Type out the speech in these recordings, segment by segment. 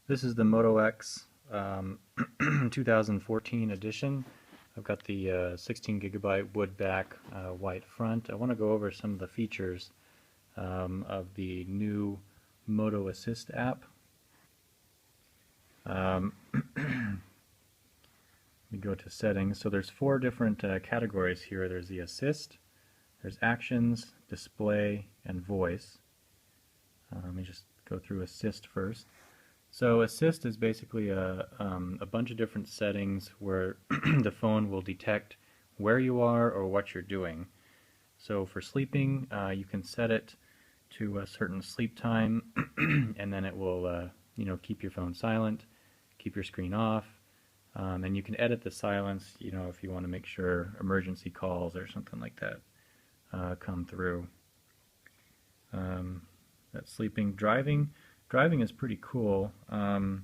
This is the Moto X 2014 edition. I've got the 16 gigabyte wood back, white front. I want to go over some of the features of the new Moto Assist app. We go to settings. So there's four different categories here. There's the assist, there's actions, display, and voice. Let me just go through assist first. So assist is basically a bunch of different settings where the phone will detect where you are or what you're doing. So for sleeping, you can set it to a certain sleep time, and then it will keep your phone silent, keep your screen off, and you can edit the silence, if you want to make sure emergency calls or something like that come through. That's sleeping. Driving is pretty cool, and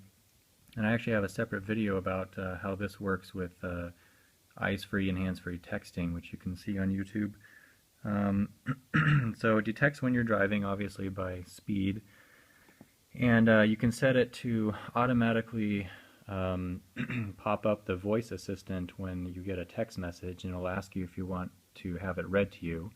I actually have a separate video about how this works with eyes-free and hands-free texting, which you can see on YouTube. So it detects when you're driving, obviously by speed, and you can set it to automatically pop up the voice assistant when you get a text message, and it'll ask you if you want to have it read to you,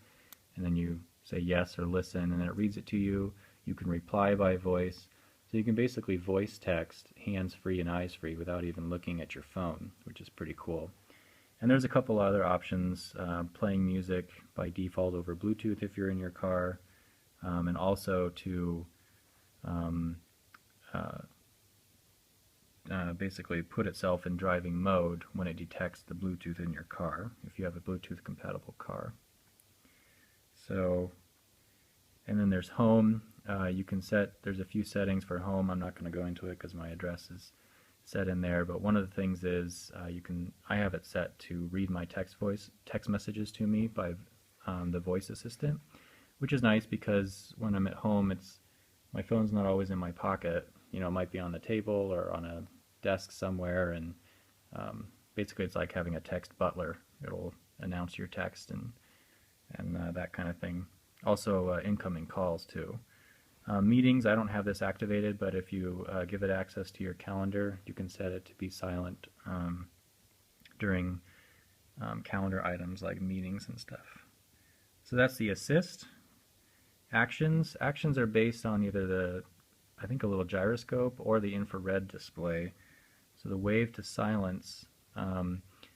and then you say yes or listen, and then it reads it to you. You can reply by voice, so you can basically voice text hands-free and eyes-free without even looking at your phone, which is pretty cool. And there's a couple other options, playing music by default over Bluetooth if you're in your car, and also to basically put itself in driving mode when it detects the Bluetooth in your car, if you have a Bluetooth compatible car. So, and then there's home. You can set, there's a few settings for home. I'm not going to go into it because my address is set in there, but one of the things is I have it set to read my text messages to me by the voice assistant, which is nice because when I'm at home, my phone's not always in my pocket. It might be on the table or on a desk somewhere, and basically it's like having a text butler. It'll announce your text and that kind of thing. Also incoming calls too. Meetings, I don't have this activated, but if you give it access to your calendar, you can set it to be silent during calendar items like meetings and stuff. So that's the assist. Actions are based on either I think a little gyroscope or the infrared display. So the wave to silence,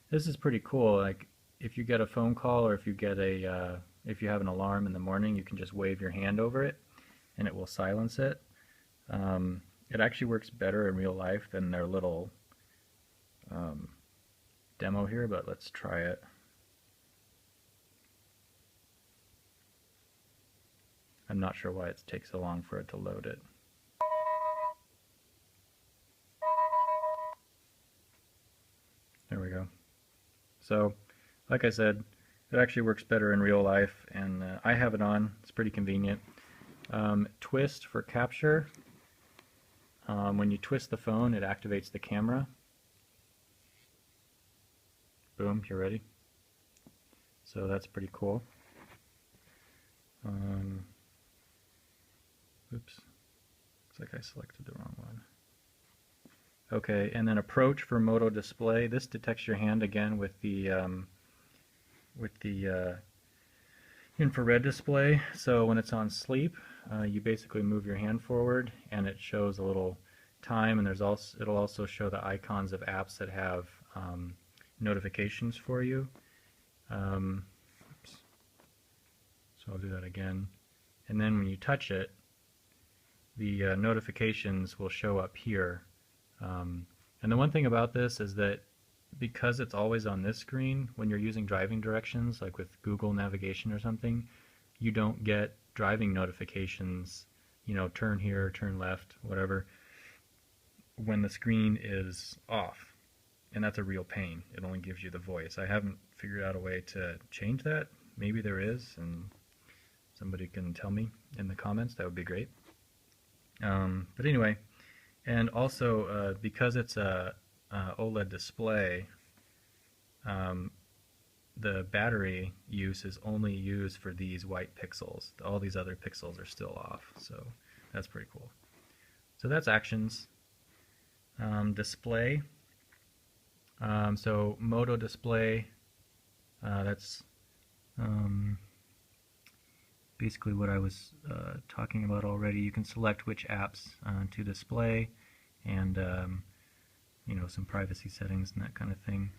this is pretty cool. Like if you get a phone call or if you get if you have an alarm in the morning, you can just wave your hand over it and it will silence it. It actually works better in real life than their little demo here, but let's try it. I'm not sure why it takes so long for it to load it. There we go. So, like I said, it actually works better in real life, and I have it on. It's pretty convenient. Twist for capture. When you twist the phone, it activates the camera. Boom, you're ready. So that's pretty cool. Oops, looks like I selected the wrong one. Okay, and then approach for Moto display. This detects your hand again with the infrared display. So when it's on sleep, you basically move your hand forward, and it shows a little time. And it'll also show the icons of apps that have notifications for you. Oops. So I'll do that again. And then when you touch it, the notifications will show up here. And the one thing about this is that because it's always on this screen, when you're using driving directions, like with Google navigation or something, you don't get driving notifications, turn here, turn left, whatever, when the screen is off. And that's a real pain. It only gives you the voice. I haven't figured out a way to change that. Maybe there is, and somebody can tell me in the comments. That would be great. But anyway, and also because it's a OLED display, the battery use is only used for these white pixels. All these other pixels are still off, so that's pretty cool. So that's actions. Display. So Moto display, that's basically what I was talking about already. You can select which apps to display, and some privacy settings and that kind of thing.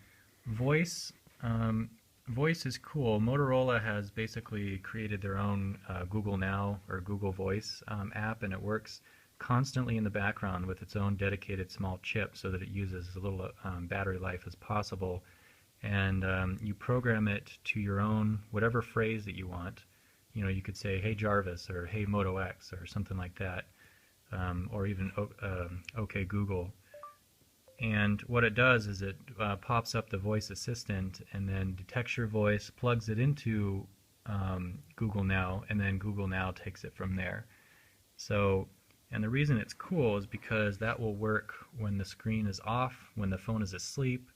Voice. Voice is cool. Motorola has basically created their own Google Now or Google Voice app, and it works constantly in the background with its own dedicated small chip so that it uses as little battery life as possible. And you program it to your own, whatever phrase that you want. You could say, "Hey Jarvis," or "Hey Moto X," or something like that, or even "Okay Google." And what it does is it pops up the voice assistant and then detects your voice, plugs it into Google Now, and then Google Now takes it from there. So, and the reason it's cool is because that will work when the screen is off, when the phone is asleep,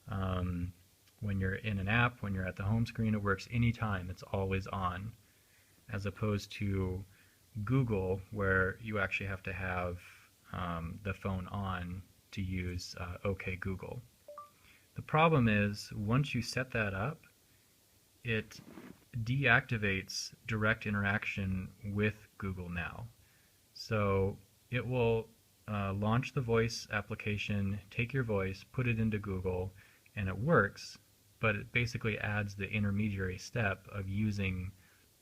when you're in an app, when you're at the home screen. It works anytime. It's always on, as opposed to Google, where you actually have to have the phone on to use OK Google. The problem is, once you set that up, it deactivates direct interaction with Google Now. So it will launch the voice application, take your voice, put it into Google, and it works, but it basically adds the intermediary step of using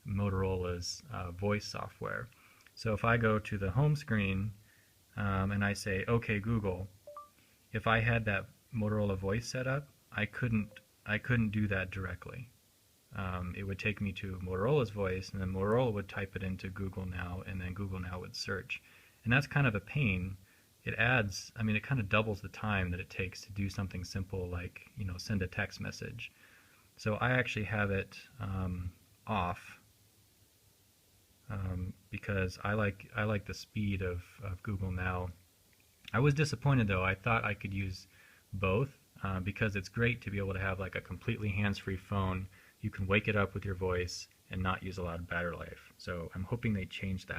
Motorola's voice software. So if I go to the home screen and I say, "OK Google," if I had that Motorola voice set up, I couldn't do that directly. It would take me to Motorola's voice, and then Motorola would type it into Google Now, and then Google Now would search. And that's kind of a pain. It adds, it kind of doubles the time that it takes to do something simple like, send a text message. So I actually have it off because I like the speed of Google Now. I was disappointed though. I thought I could use both because it's great to be able to have like a completely hands-free phone. You can wake it up with your voice and not use a lot of battery life. So I'm hoping they change that.